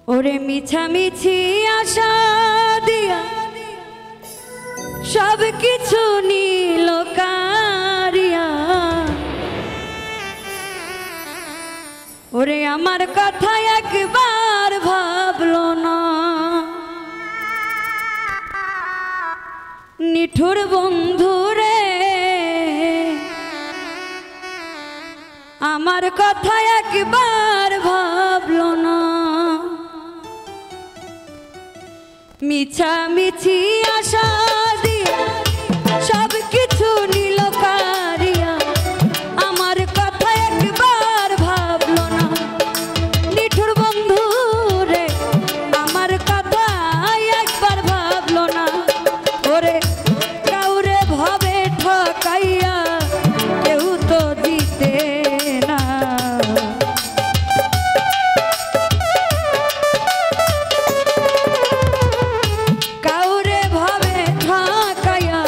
ওরে মিছামিছি আশা দিয়া সব কিছু নিল কারিয়া, ওরে আমার কথা একবার ভাবলো না। নিঠুর বন্ধু রে আমার কথা একবার ভাবলো না। মিছামিছি আশা দিয়া সব কিছু নিল কারিয়া, আমার কথা একবার ভাবলো না। নিঠুর বন্ধু রে আমার কথা একবার ভাবলো না। ওরে কাউরে ভাবে ঠকাইয়া কেউ তো জিতে না। কাউরে ভাবে ঠকাইয়া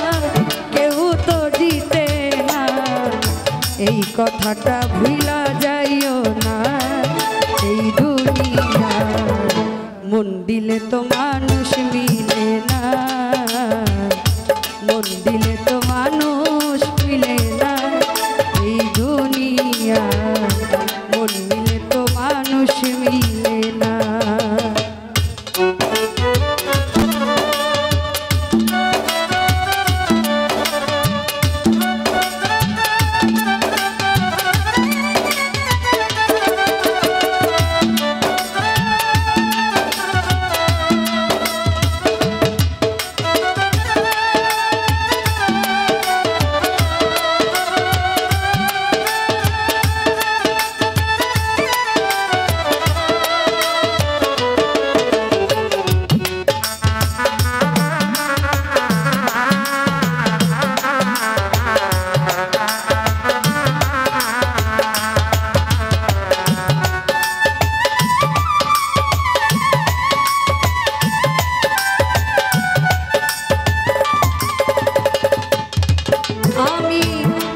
কেউ তো জিতে না। এই কথাটা ভুলা যাইও না। এই দুনিয়া মন দিলে তো মানুষ মিলে না, মন দিলে তো মানুষ মিলে না। এই দুনিয়া মন মিলে তো মানুষ মিলে না।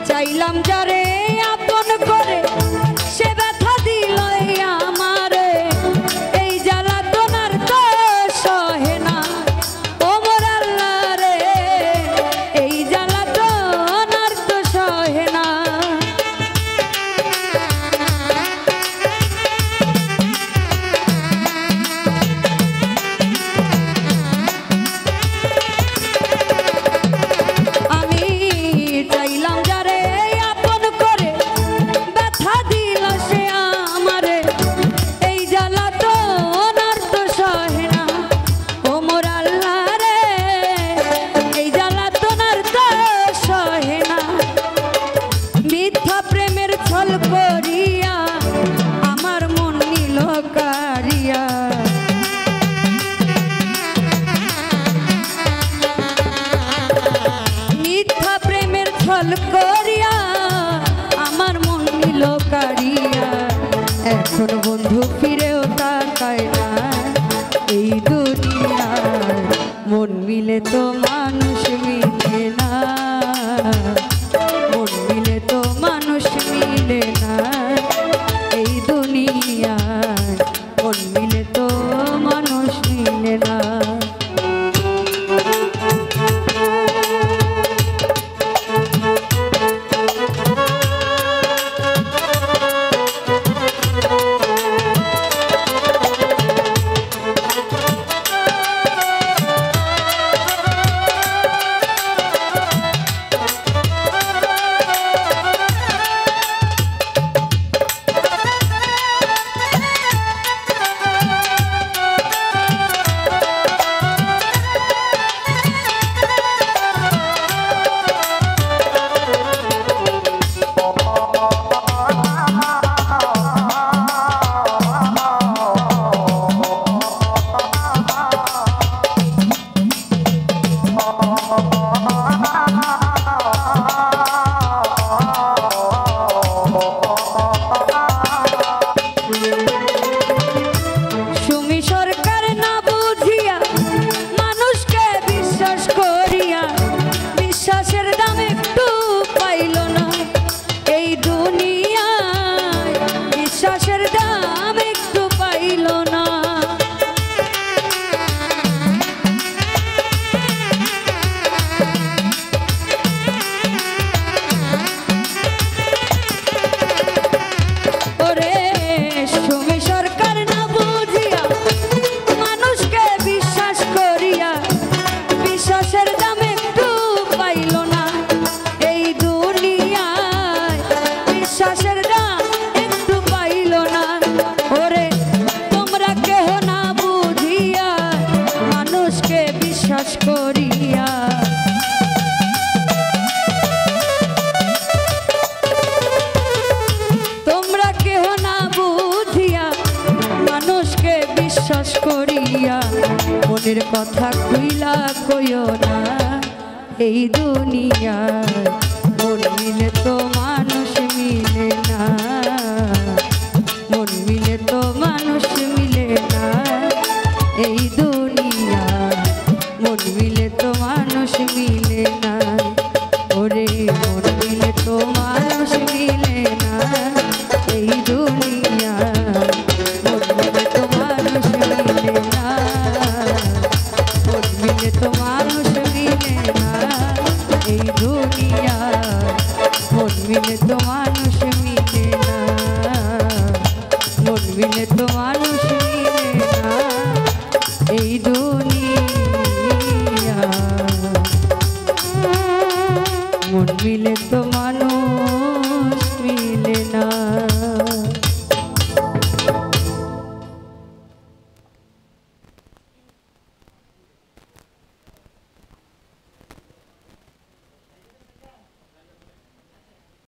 চাইলাম যারে আপন করে সে ব্যথা দিল আমারে। এই জ্বালাতনার তো সহে না ও মোর আল্লাহ রে, এই জ্বালাতনার তো সহে না। আমি চাইলাম যারে আপন করে ব্যথা দিল সে আমারে। এই জ্বালাতনার তো সহে না ও মোর আল্লাহ রে, এই জ্বালাতনার তো সহে না। মিথ্যা প্রেমের ছল করিয়া আমার মন নিল কারিয়া, মিথ্যা প্রেমের ছল করিয়া আমার মন নিল কারিয়া। এখন বন্ধু ফিরেও তাকায় না। এই দুনিয়ায় মন মিলে তো মানুষ মিলে না, মন মিলে তো মানুষ মিলে না। এই দুনিয়ায় মন মিলে তো মানুষ মিলে না। মনের কথা খুইলা কইও না এই দুনিয়ায় মন মিলে তো মানুষ মিলে না মন